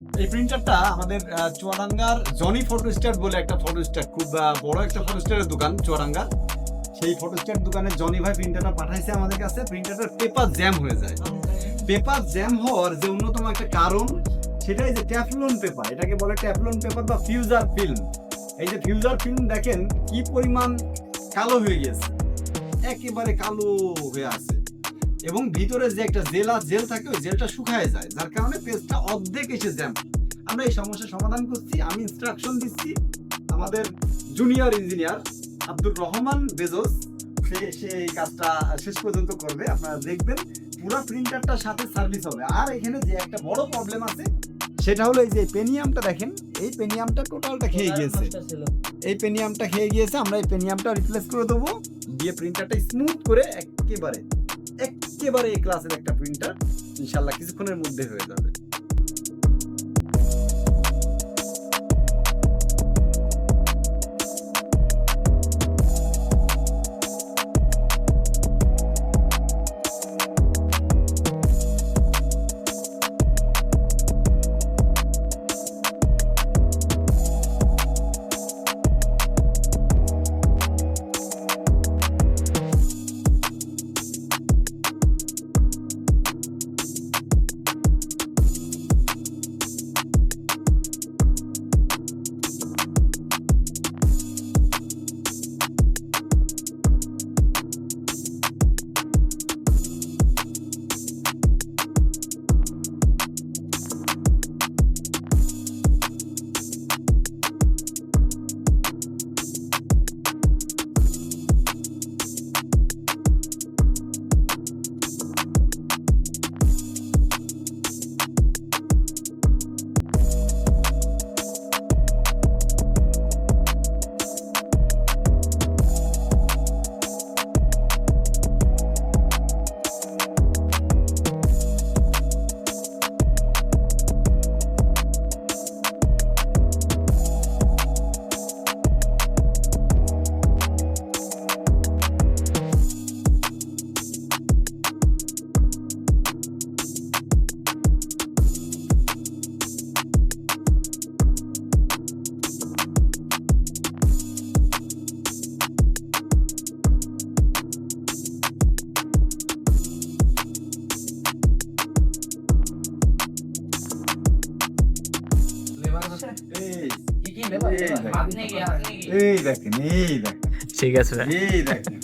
এই প্রিন্টারটা আমাদের চুয়াডাঙ্গার জনি ফটোস্ট্যাট বলে একটা ফটোস্ট্যাট, খুব বড় একটা ফটোস্ট্যাটের দোকান চুয়াডাঙ্গা। সেই ফটোস্ট্যাট দোকানে জনি ভাই প্রিন্টারটা পাঠাইছে আমাদের কাছে। প্রিন্টারটার পেপার জ্যাম হয়ে যায়। পেপার জ্যাম হওয়ার যে অন্যতম একটা কারণ, সেটাই যে ট্যাফলন পেপার, এটাকে বলে ট্যাফলন পেপার বা ফিউজার ফিল্ম। এই যে ফিউজার ফিল্ম দেখেন কি পরিমাণ কালো হয়ে গেছে, একেবারে কালো হয়ে আছে, এবং ভিতরে যে একটা জেল থাকে ওই জেলটা শুকায় যায়, যার কারণে পেজটা অর্ধেক এসে জ্যাম। আমরা এই সমস্যার সমাধান করছি। আমি ইনস্ট্রাকশন দিচ্ছি আমাদের junior engineer Abdur Rahman Bezos, সে এই কাজটা শেষ পর্যন্ত করবে। আপনারা দেখবেন পুরো প্রিন্টারটার সাথে সার্ভিস হবে। আর এখানে যে একটা বড় প্রবলেম আছে সেটা হলো এই যে পেনিয়ামটা দেখেন, এই পেনিয়ামটা টোটালটা খেয়ে গিয়েছে। এই পেনিয়ামটা খেয়ে গিয়েছে, আমরা এই পেনিয়ামটা রিপ্লেস করে দেবো, দিয়ে প্রিন্টারটা স্মুথ করে একেবারে এই ক্লাসের একটা প্রিন্টার ইনশাআল্লাহ কিছুক্ষণের মধ্যে হয়ে যাবে। এই দেখেন ঠিক আছে ভাই। এই দেখেন